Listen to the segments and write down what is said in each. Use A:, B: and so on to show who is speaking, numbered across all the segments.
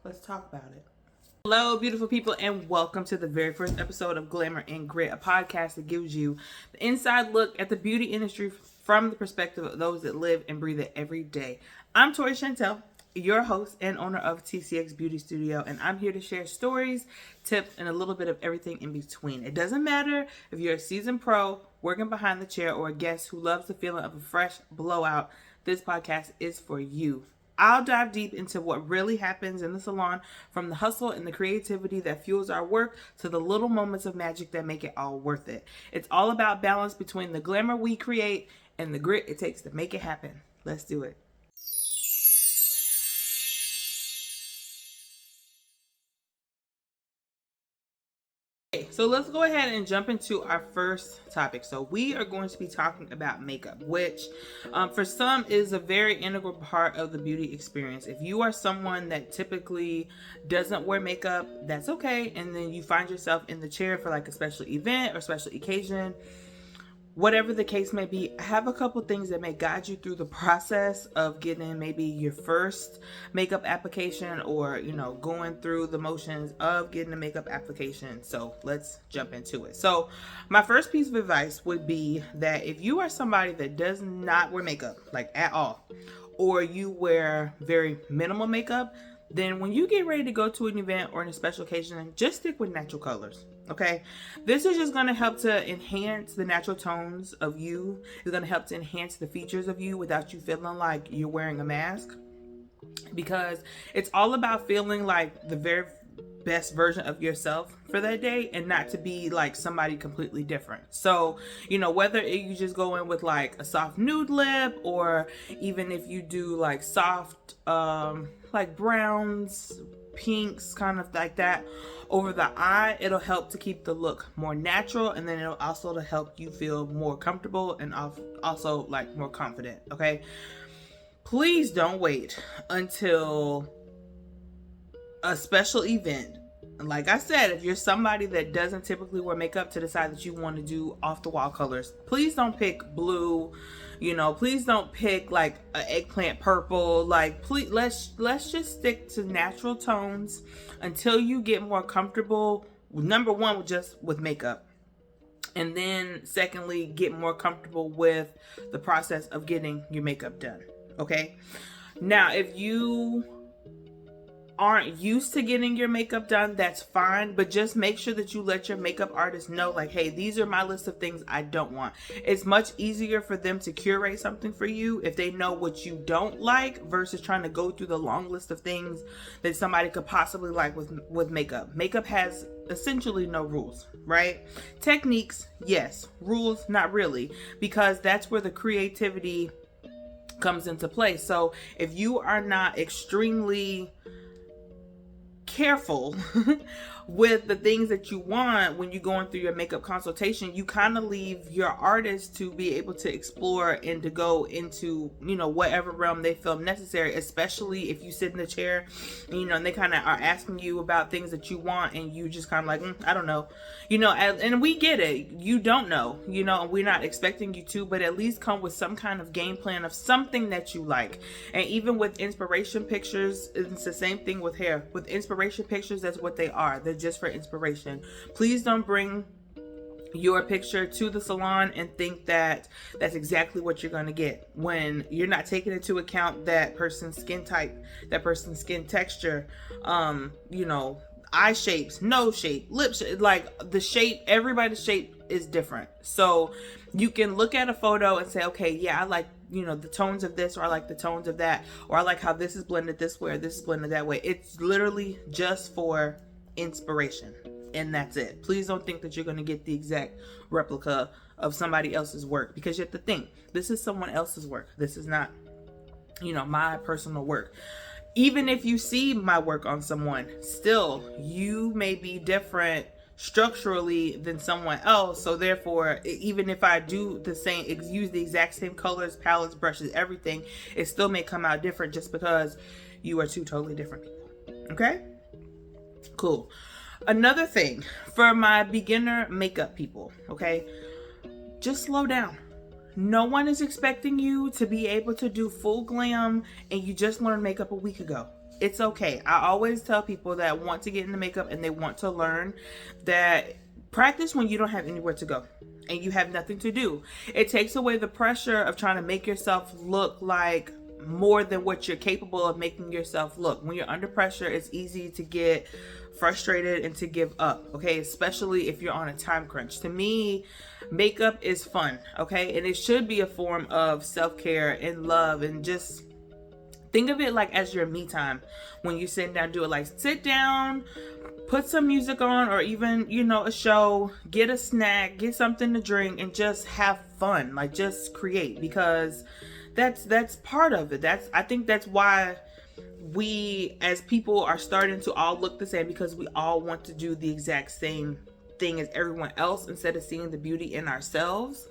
A: Let's talk about it. Hello, beautiful people, and welcome to the very first episode of Glamour Grit, a podcast that gives you the inside look at the beauty industry from the perspective of those that live and breathe it every day. I'm Tori Chantel, your host and owner of TCx Beauty Studio, and I'm here to share stories, tips, and a little bit of everything in between. It doesn't matter if you're a seasoned pro, working behind the chair, or a guest who loves the feeling of a fresh blowout. This podcast is for you. I'll dive deep into what really happens in the salon, from the hustle and the creativity that fuels our work to the little moments of magic that make it all worth it. It's all about balance between the glamour we create and the grit it takes to make it happen. Let's do it. So let's go ahead and jump into our first topic. So we are going to be talking about makeup, which for some is a very integral part of the beauty experience. If you are someone that typically doesn't wear makeup, that's okay. And then you find yourself in the chair for like a special event or special occasion, whatever the case may be, I have a couple things that may guide you through the process of getting maybe your first makeup application, or, going through the motions of getting a makeup application. So let's jump into it. So my first piece of advice would be that if you are somebody that does not wear makeup, like at all, or you wear very minimal makeup, then when you get ready to go to an event or in a special occasion, just stick with natural colors. Okay, this is just going to help to enhance the natural tones of you. It's going to help to enhance the features of you without you feeling like you're wearing a mask, because it's all about feeling like the very best version of yourself for that day and not to be like somebody completely different. So, whether you just go in with like a soft nude lip, or even if you do like soft, like browns, pinks, kind of like that over the eye, it'll help to keep the look more natural, and then it'll also to help you feel more comfortable and also like more confident. Okay, please don't wait until a special event. Like I said, if you're somebody that doesn't typically wear makeup to decide that you want to do off the wall colors, please don't pick blue. Please don't pick like an eggplant purple. Like, please, let's just stick to natural tones until you get more comfortable. Number one, with makeup, and then secondly, get more comfortable with the process of getting your makeup done. Okay. Now, if you aren't used to getting your makeup done, that's fine, but just make sure that you let your makeup artist know, like, hey, these are my list of things I don't want. It's much easier for them to curate something for you if they know what you don't like, versus trying to go through the long list of things that somebody could possibly like with makeup. Makeup has essentially no rules, right? Techniques, yes. Rules, not really, because that's where the creativity comes into play. So if you are not extremely careful with the things that you want when you're going through your makeup consultation, you kind of leave your artist to be able to explore and to go into, whatever realm they feel necessary, especially if you sit in the chair, and they kind of are asking you about things that you want, and you just kind of like, I don't know, and we get it. You don't know, and we're not expecting you to, but at least come with some kind of game plan of something that you like. And even with inspiration pictures, it's the same thing with hair. With inspiration pictures, that's what they are. They're just for inspiration. Please don't bring your picture to the salon and think that that's exactly what you're going to get, when you're not taking into account that person's skin type, that person's skin texture, eye shapes, nose shape, lip shape, like the shape, everybody's shape is different. So you can look at a photo and say, okay, yeah, I like, the tones of this, or I like the tones of that, or I like how this is blended this way, or this is blended that way. It's literally just for inspiration, and that's it. Please don't think that you're going to get the exact replica of somebody else's work, because you have to think, this is someone else's work. This is not, my personal work. Even if you see my work on someone, still, you may be different structurally than someone else. So therefore, even if I do the same, use the exact same colors, palettes, brushes, everything, it still may come out different, just because you are two totally different people. Okay? Cool. Another thing for my beginner makeup people, okay? Just slow down. No one is expecting you to be able to do full glam and you just learned makeup a week ago. It's okay. I always tell people that want to get into makeup and they want to learn that practice when you don't have anywhere to go and you have nothing to do. It takes away the pressure of trying to make yourself look like more than what you're capable of making yourself look. When you're under pressure, it's easy to get frustrated and to give up, okay? Especially if you're on a time crunch. To me, makeup is fun, okay? And it should be a form of self-care and love, and just think of it like as your me time. When you sit down, do it like sit down, put some music on, or even, a show, get a snack, get something to drink, and just have fun. Like, just create, because that's part of it. I think that's why we as people are starting to all look the same, because we all want to do the exact same thing as everyone else, instead of seeing the beauty in ourselves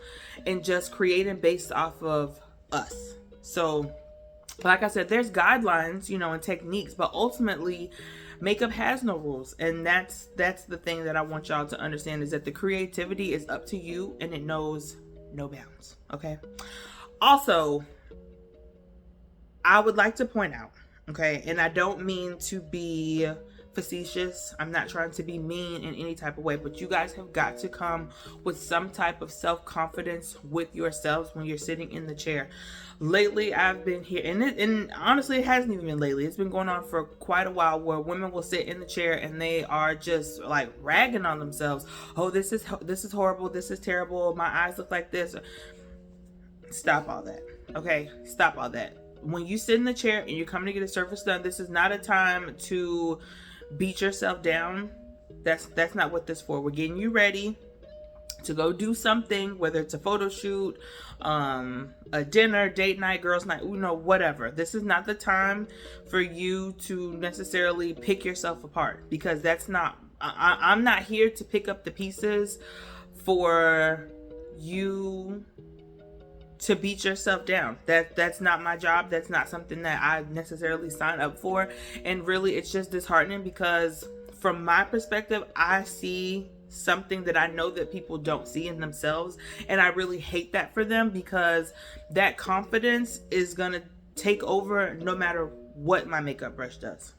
A: and just creating based off of us. So like I said, there's guidelines, and techniques, but ultimately makeup has no rules. And that's the thing that I want y'all to understand, is that the creativity is up to you and it knows no bounds. Okay. Also, I would like to point out, okay, and I don't mean to be facetious. I'm not trying to be mean in any type of way, but you guys have got to come with some type of self-confidence with yourselves when you're sitting in the chair. Lately, I've been here, and honestly, it hasn't even been lately. It's been going on for quite a while, where women will sit in the chair and they are just like ragging on themselves. Oh, this is horrible. This is terrible. My eyes look like this. Stop all that. Okay, stop all that. When you sit in the chair and you're coming to get a service done, this is not a time to beat yourself down. That's not what this is for. We're getting you ready to go do something, whether it's a photo shoot, a dinner, date night, girls night, whatever. This is not the time for you to necessarily pick yourself apart, because that's not, I'm not here to pick up the pieces for you to beat yourself down. That's not my job. That's not something that I necessarily sign up for. And really, it's just disheartening, because from my perspective, I see something that I know that people don't see in themselves, and I really hate that for them, because that confidence is gonna take over no matter what my makeup brush does.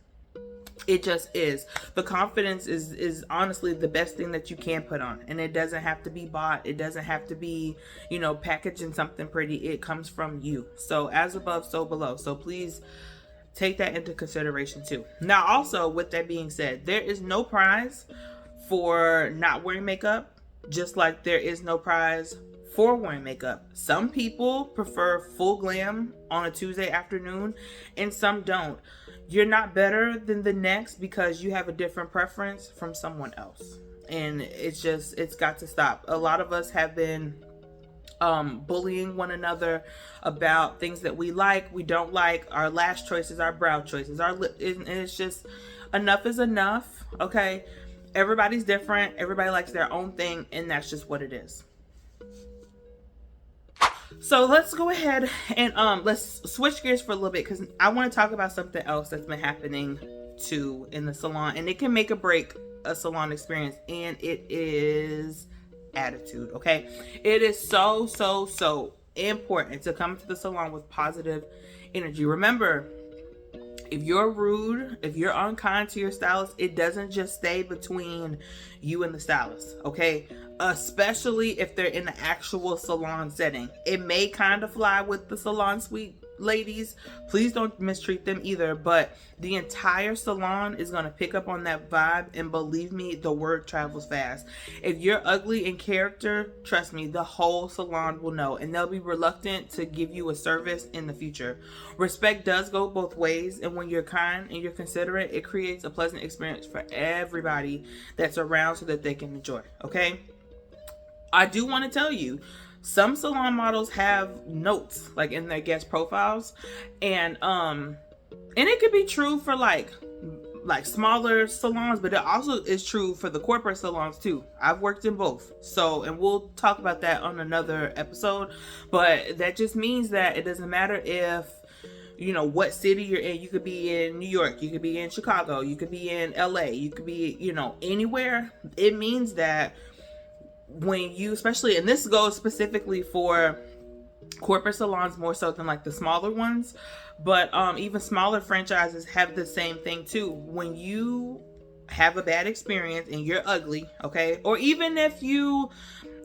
A: It just is. The confidence is honestly the best thing that you can put on, and it doesn't have to be bought. It doesn't have to be, packaged in something pretty. It comes from you. So as above, so below. So please take that into consideration too. Now, also, with that being said, there is no prize for not wearing makeup, just like there is no prize for wearing makeup. Some people prefer full glam on a Tuesday afternoon, and some don't. You're not better than the next because you have a different preference from someone else. And it's got to stop. A lot of us have been bullying one another about things that we like, we don't like, our lash choices, our brow choices, our lip, and it's just, enough is enough. Okay, everybody's different, everybody likes their own thing, and that's just what it is. So let's go ahead and let's switch gears for a little bit, because I want to talk about something else that's been happening too in the salon, and it can make or break a salon experience, and it is attitude. Okay, it is so important to come to the salon with positive energy. Remember, if you're rude, if you're unkind to your stylist, it doesn't just stay between you and the stylist, okay? Especially if they're in the actual salon setting. It may kind of fly with the salon suite ladies. Please don't mistreat them either, but the entire salon is going to pick up on that vibe, and believe me, the word travels fast. If you're ugly in character, trust me, the whole salon will know, and they'll be reluctant to give you a service in the future. Respect does go both ways, and when you're kind and you're considerate, it creates a pleasant experience for everybody that's around so that they can enjoy. Okay, I do want to tell you, some salon models have notes like in their guest profiles, and it could be true for like smaller salons, but it also is true for the corporate salons too. I've worked in both, so, and we'll talk about that on another episode. But that just means that it doesn't matter if what city you're in. You could be in New York, you could be in Chicago, you could be in LA, you could be anywhere. It means that when you, especially, and this goes specifically for corporate salons more so than like the smaller ones, but even smaller franchises have the same thing too. When you have a bad experience and you're ugly, okay, or even if you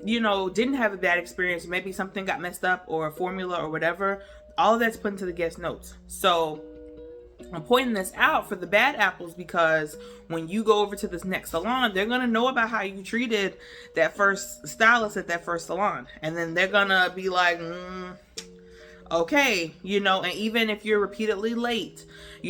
A: didn't have a bad experience, maybe something got messed up or a formula or whatever, all of that's put into the guest notes. So I'm pointing this out for the bad apples because when you go over to this next salon, they're going to know about how you treated that first stylist at that first salon. And then they're going to be like, okay, and even if you're repeatedly late,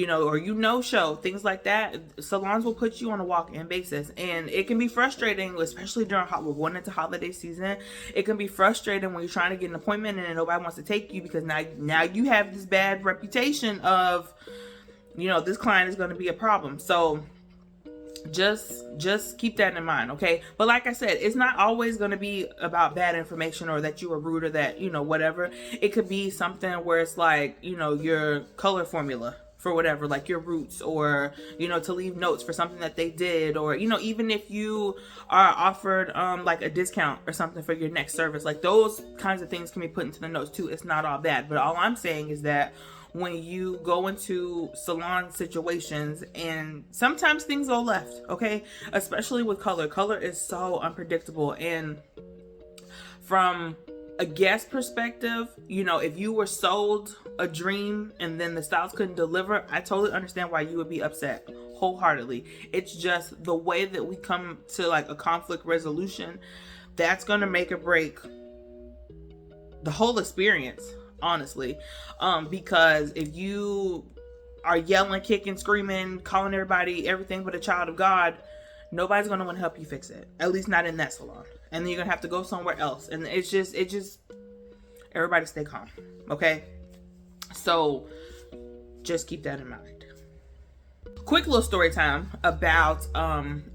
A: or show, things like that, salons will put you on a walk-in basis. And it can be frustrating, especially during we're going into holiday season. It can be frustrating when you're trying to get an appointment and nobody wants to take you because now you have this bad reputation of, this client is going to be a problem. So just keep that in mind, okay? But like I said, it's not always going to be about bad information or that you were rude or that, whatever. It could be something where it's like, your color formula for whatever, like your roots, or, to leave notes for something that they did, or, even if you are offered like a discount or something for your next service, like those kinds of things can be put into the notes too. It's not all bad, but all I'm saying is that when you go into salon situations, and sometimes things go left, okay? Especially with color. Color is so unpredictable. And from a guest perspective, if you were sold a dream and then the stylist couldn't deliver, I totally understand why you would be upset wholeheartedly. It's just the way that we come to like a conflict resolution that's going to make or break the whole experience. Honestly, because if you are yelling, kicking, screaming, calling everybody everything but a child of God, nobody's going to want to help you fix it. At least not in that salon. And then you're going to have to go somewhere else. And it just, everybody stay calm. Okay. So just keep that in mind. Quick little story time about,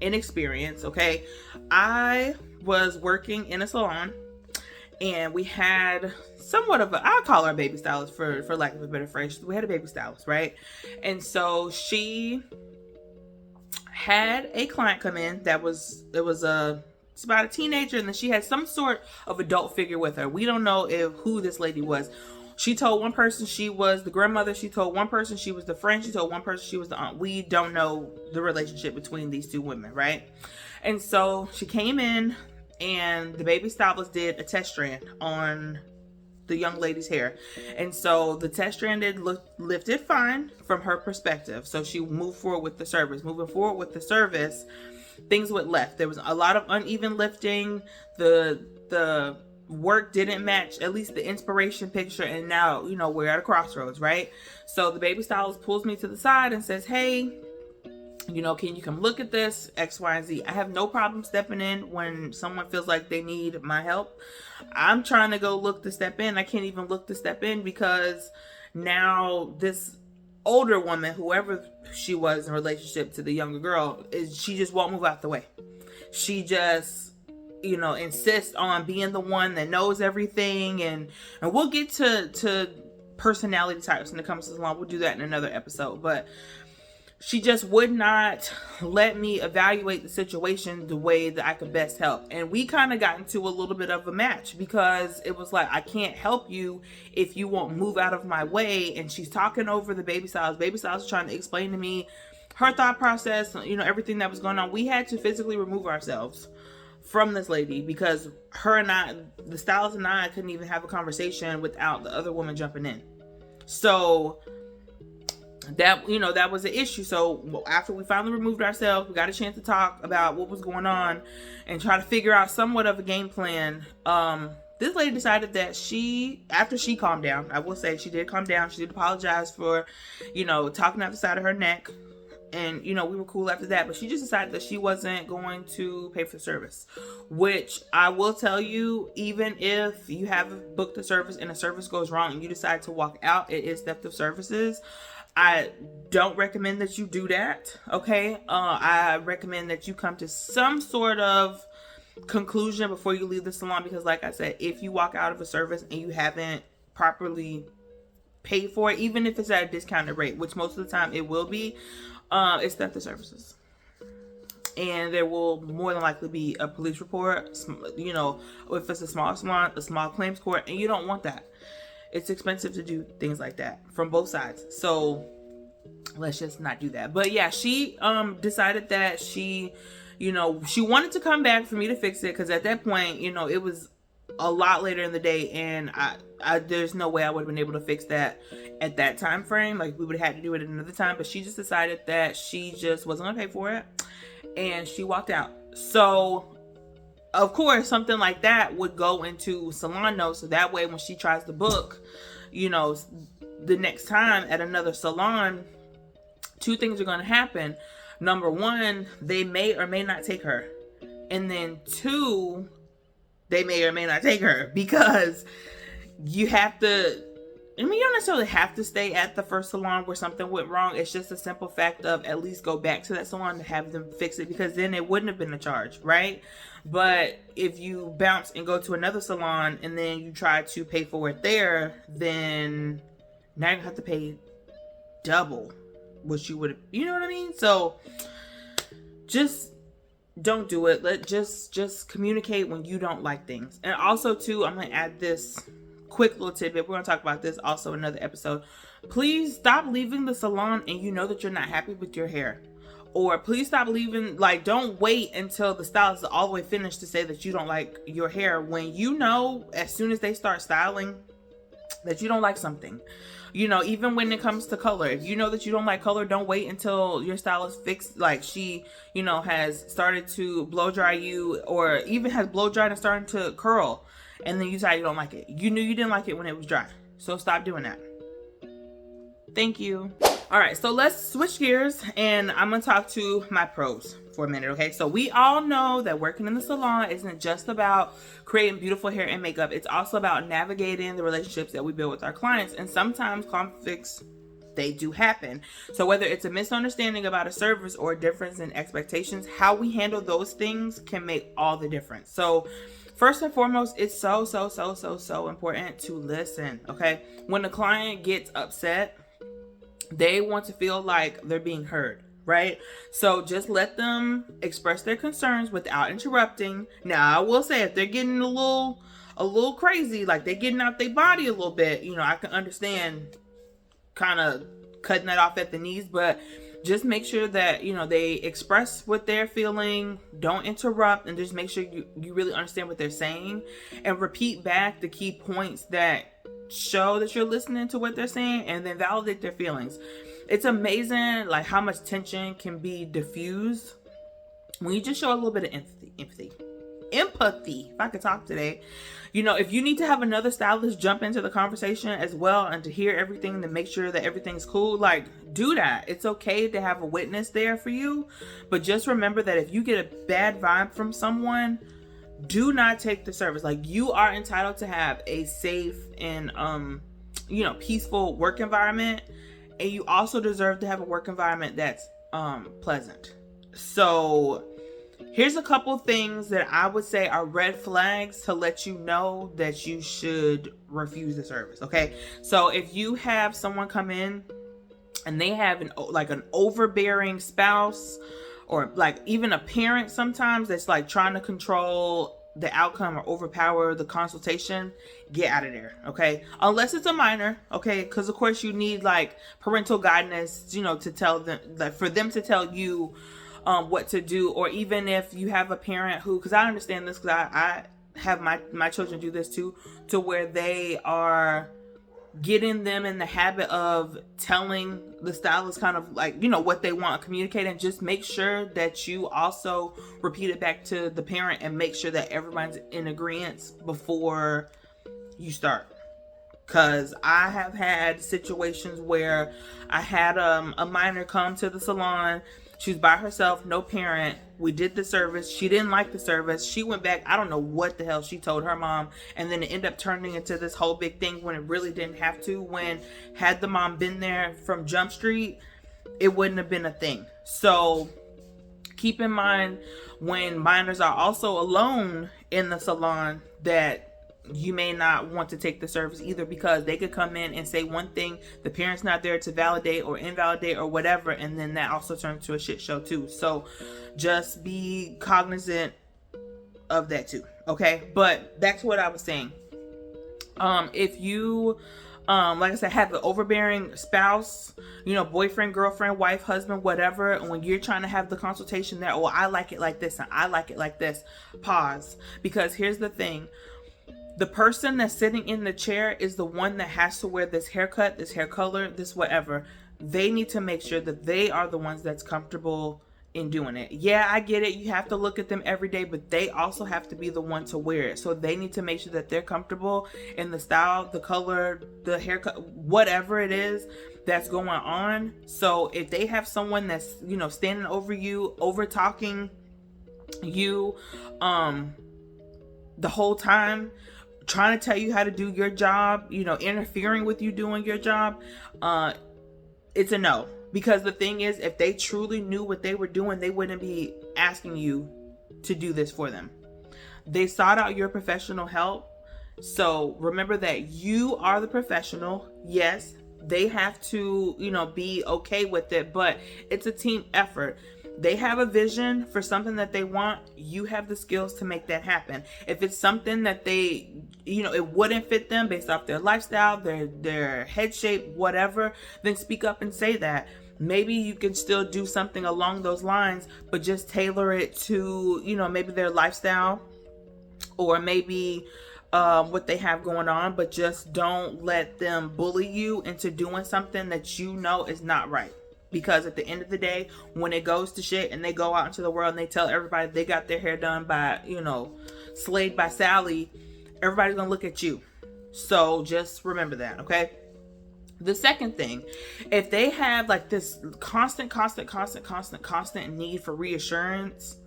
A: inexperience. Okay. I was working in a salon and we had somewhat of I'll call her a baby stylist for lack of a better phrase. We had a baby stylist, right? And so she had a client come in it's about a teenager, and then she had some sort of adult figure with her. We don't know who this lady was. She told one person she was the grandmother. She told one person she was the friend. She told one person she was the aunt. We don't know the relationship between these two women, right? And so she came in, and the baby stylist did a test strand on the young lady's hair. And so the test strand lifted fine from her perspective. So she moved forward with the service. Moving forward with the service, things went left. There was a lot of uneven lifting. The work didn't match at least the inspiration picture. And now, we're at a crossroads, right? So the baby stylist pulls me to the side and says, hey, can you come look at this, X, Y, and Z? I have no problem stepping in when someone feels like they need my help. I'm trying to go look to step in. I can't even look to step in because now this older woman, whoever she was in relationship to the younger girl, she just won't move out the way. She just, insists on being the one that knows everything. And we'll get to personality types when it comes to salon. We'll do that in another episode. But she just would not let me evaluate the situation the way that I could best help. And we kind of got into a little bit of a match because it was like, I can't help you if you won't move out of my way. And she's talking over the baby stylist. Baby stylist is trying to explain to me her thought process, everything that was going on. We had to physically remove ourselves from this lady because her and I, the stylist and I, couldn't even have a conversation without the other woman jumping in. So that was an issue. So after we finally removed ourselves, we got a chance to talk about what was going on and try to figure out somewhat of a game plan. This lady decided that after she calmed down, I will say she did calm down. She did apologize for, talking out the side of her neck. And, we were cool after that. But she just decided that she wasn't going to pay for the service. Which I will tell you, even if you have booked a service and a service goes wrong and you decide to walk out, it is theft of services. I don't recommend that you do that, okay? I recommend that you come to some sort of conclusion before you leave the salon because, like I said, if you walk out of a service and you haven't properly paid for it, even if it's at a discounted rate, which most of the time it will be, it's theft of services. And there will more than likely be a police report, if it's a small salon, a small claims court, and you don't want that. it's expensive to do things like that from both sides. So let's just not do that. But yeah, she decided that she wanted to come back for me to fix it, because at that point, it was a lot later in the day, and I there's no way I would have been able to fix that at that time frame. Like, we would have had to do it at another time. But she just decided that she just wasn't gonna pay for it, and she walked out. So of course, something like that would go into salon notes, so that way when she tries to book, the next time at another salon, two things are going to happen. Number one, they may or may not take her. And then two, they may or may not take her, because you have to, you don't necessarily have to stay at the first salon where something went wrong. It's just a simple fact of at least go back to that salon to have them fix it, because then it wouldn't have been a charge, right? But if you bounce and go to another salon and then you try to pay for it there, then now you have to pay double what you would have, you know what I mean? So just don't do it. Just communicate when you don't like things. And also too, I'm going to add this quick little tidbit. We're going to talk about this also in another episode. Please stop leaving the salon and you know that you're not happy with your hair. Or please stop leaving, don't wait until the stylist is all the way finished to say that you don't like your hair, when as soon as they start styling, that you don't like something. Even when it comes to color, if you know that you don't like color, don't wait until your stylist she has started to blow dry you, or even has blow dried and starting to curl, and then you decide you don't like it. You knew you didn't like it when it was dry, so stop doing that. Thank you. All right, so let's switch gears, and I'm gonna talk to my pros for a minute, okay? So we all know that working in the salon isn't just about creating beautiful hair and makeup. It's also about navigating the relationships that we build with our clients, and sometimes conflicts, they do happen. So whether it's a misunderstanding about a service or a difference in expectations, how we handle those things can make all the difference. So first and foremost, it's so important to listen, okay? When the client gets upset, they want to feel like they're being heard, right? So just let them express their concerns without interrupting. Now, I will say, if they're getting a little crazy, like they're getting out their body a little bit, I can understand kind of cutting that off at the knees, but just make sure that, they express what they're feeling, don't interrupt, and just make sure you really understand what they're saying, and repeat back the key points that show that you're listening to what they're saying, and then validate their feelings. It's amazing how much tension can be diffused when you just show a little bit of empathy. If I could talk today. If you need to have another stylist jump into the conversation as well and to hear everything, to make sure that everything's cool, do that. It's okay to have a witness there for you, but just remember that if you get a bad vibe from someone, do not take the service. You are entitled to have a safe and peaceful work environment, and you also deserve to have a work environment that's pleasant. So here's a couple things that I would say are red flags to let you know that you should refuse the service, okay? So if you have someone come in and they have an overbearing spouse, or even a parent sometimes that's trying to control the outcome or overpower the consultation, get out of there, okay? Unless it's a minor, okay? Because of course you need parental guidance, to tell them, for them to tell you what to do. Or even if you have a parent who, because I understand this, because I have my children do this too, to where they are getting them in the habit of telling the stylist kind of what they want to communicate, and just make sure that you also repeat it back to the parent and make sure that everyone's in agreement before you start. Because I have had situations where I had a minor come to the salon. She was by herself, no parent. We did the service. She didn't like the service. She went back. I don't know what the hell she told her mom. And then it ended up turning into this whole big thing when it really didn't have to. When had the mom been there from Jump Street, it wouldn't have been a thing. So keep in mind, when minors are also alone in the salon, that you may not want to take the service either, because they could come in and say one thing, the parent's not there to validate or invalidate or whatever, and then that also turns to a shit show too. So just be cognizant of that too, okay? But that's what I was saying. If you, like I said, have an overbearing spouse, boyfriend, girlfriend, wife, husband, whatever, and when you're trying to have the consultation there, I like it like this and I like it like this, pause. Because here's the thing. The person that's sitting in the chair is the one that has to wear this haircut, this hair color, this whatever. They need to make sure that they are the ones that's comfortable in doing it. Yeah, I get it. You have to look at them every day, but they also have to be the one to wear it. So they need to make sure that they're comfortable in the style, the color, the haircut, whatever it is that's going on. So if they have someone that's, standing over you, over talking you, the whole time, trying to tell you how to do your job, interfering with you doing your job, it's a no. Because the thing is, if they truly knew what they were doing, they wouldn't be asking you to do this for them. They sought out your professional help. So remember that you are the professional. Yes, they have to, be okay with it, but it's a team effort. They have a vision for something that they want. You have the skills to make that happen. If it's something that they, it wouldn't fit them based off their lifestyle, their head shape, whatever, then speak up and say that. Maybe you can still do something along those lines, but just tailor it to, maybe their lifestyle or maybe what they have going on, but just don't let them bully you into doing something that is not right. Because at the end of the day, when it goes to shit and they go out into the world and they tell everybody they got their hair done by, slayed by Sally, everybody's gonna look at you. So just remember that, okay? The second thing, if they have like this constant need for reassurance,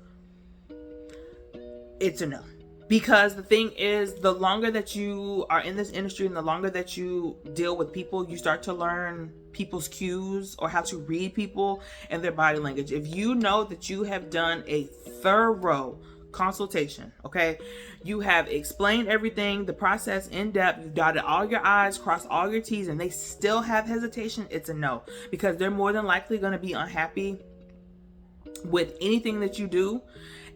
A: it's a no. Because the thing is, the longer that you are in this industry and the longer that you deal with people, you start to learn people's cues or how to read people and their body language. If you know that you have done a thorough consultation, okay, you have explained everything, the process in depth, you've dotted all your I's, crossed all your T's, and they still have hesitation, it's a no. Because they're more than likely going to be unhappy with anything that you do,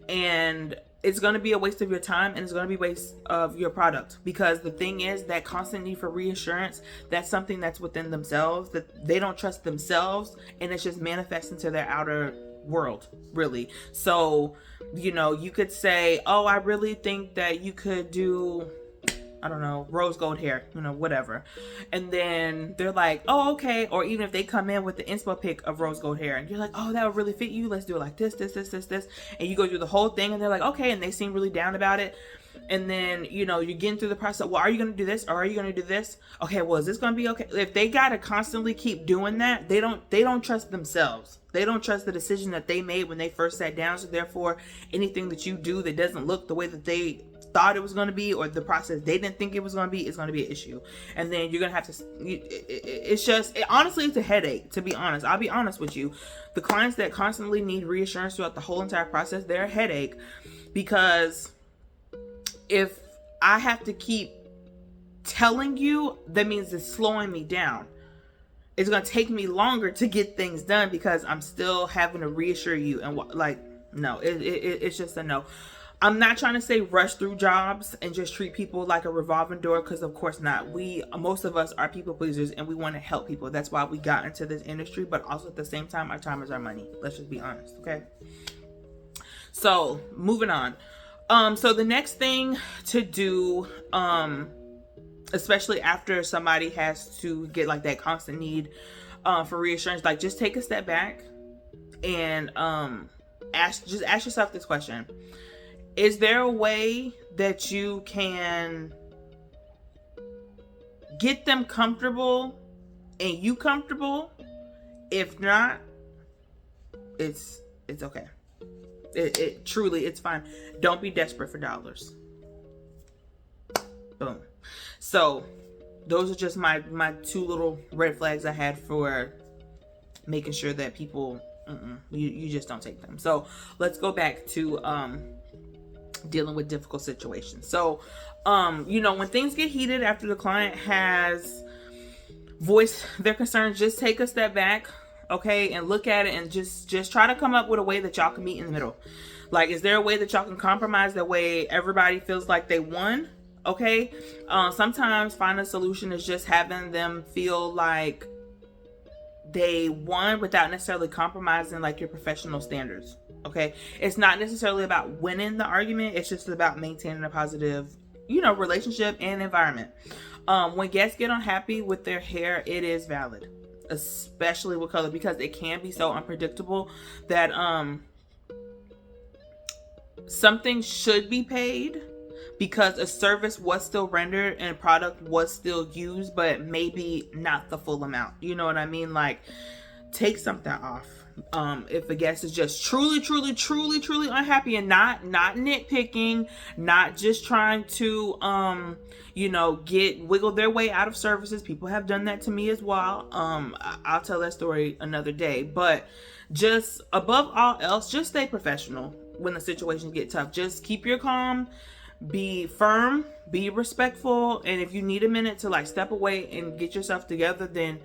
A: and it's going to be a waste of your time, and it's going to be a waste of your product. Because the thing is, that constant need for reassurance, that's something that's within themselves, that they don't trust themselves, and it's just manifesting to their outer world, really. So, you could say, oh, I really think that you could do, I don't know, rose gold hair, whatever. And then they're like, oh, okay. Or even if they come in with the inspo pic of rose gold hair and you're like, oh, that would really fit you. Let's do it like this. And you go through the whole thing and they're like, okay. And they seem really down about it. And then, you're getting through the process. Well, are you going to do this? Or are you going to do this? Okay. Well, is this going to be okay? If they got to constantly keep doing that, they don't trust themselves. They don't trust the decision that they made when they first sat down. So therefore, anything that you do that doesn't look the way that they thought it was going to be, or the process they didn't think it was going to be, is going to be an issue. And then you're going to have to, it's just, honestly, it's a headache, to be honest. I'll be honest with you. The clients that constantly need reassurance throughout the whole entire process, they're a headache. Because if I have to keep telling you, that means it's slowing me down. It's going to take me longer to get things done because I'm still having to reassure you. And no, it's just a no. I'm not trying to say rush through jobs and just treat people like a revolving door, because of course not. Most of us are people pleasers and we want to help people. That's why we got into this industry, but also at the same time, our time is our money. Let's just be honest, okay? So moving on. So the next thing to do, especially after somebody has to get like that constant need for reassurance, like just take a step back and ask yourself this question. Is there a way that you can get them comfortable and you comfortable? If not, it's okay. It truly, it's fine. Don't be desperate for dollars. Boom. So those are just my two little red flags I had for making sure that people, you just don't take them. So let's go back to dealing with difficult situations. So when things get heated after the client has voiced their concerns, just take a step back, okay, and look at it and just try to come up with a way that y'all can meet in the middle. Like, is there a way that y'all can compromise that way everybody feels like they won? Okay. Sometimes finding a solution is just having them feel like they won without necessarily compromising like your professional standards. Okay. It's not necessarily about winning the argument. It's just about maintaining a positive, relationship and environment. When guests get unhappy with their hair, it is valid, especially with color, because it can be so unpredictable that something should be paid because a service was still rendered and product was still used, but maybe not the full amount. You know what I mean? Like, take something off. If a guest is just truly unhappy and not nitpicking, not just trying to wiggle their way out of services. People have done that to me as well. I'll tell that story another day. But just above all else, just stay professional when the situations get tough. Just keep your calm, be firm, be respectful, and if you need a minute to like step away and get yourself together, then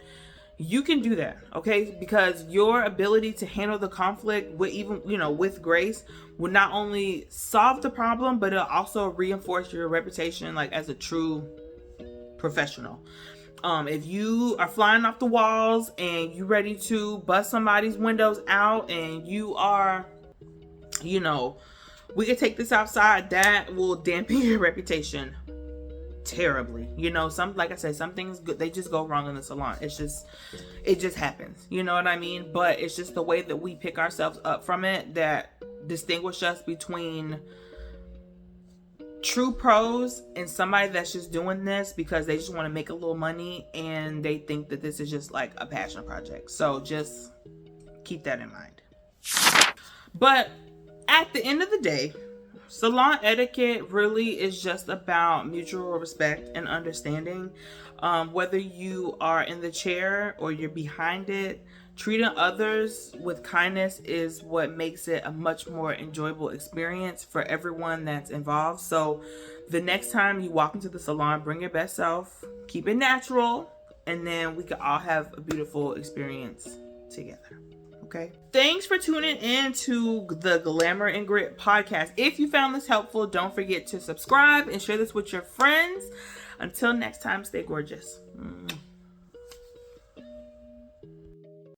A: you can do that, okay? Because your ability to handle the conflict with grace will not only solve the problem, but it'll also reinforce your reputation like as a true professional. If you are flying off the walls and you ready to bust somebody's windows out and you are, we can take this outside, that will dampen your reputation terribly. Like I said, some things they just go wrong in the salon. It just happens. You know what I mean? But it's just the way that we pick ourselves up from it that distinguish us between true pros and somebody that's just doing this because they just want to make a little money and they think that this is just like a passion project. So just keep that in mind. But at the end of the day, salon etiquette really is just about mutual respect and understanding. Whether you are in the chair or you're behind it, treating others with kindness is what makes it a much more enjoyable experience for everyone that's involved. So the next time you walk into the salon, bring your best self, keep it natural, and then we can all have a beautiful experience together. Okay. Thanks for tuning in to the Glamour and Grit Podcast. If you found this helpful, don't forget to subscribe and share this with your friends. Until next time, stay gorgeous.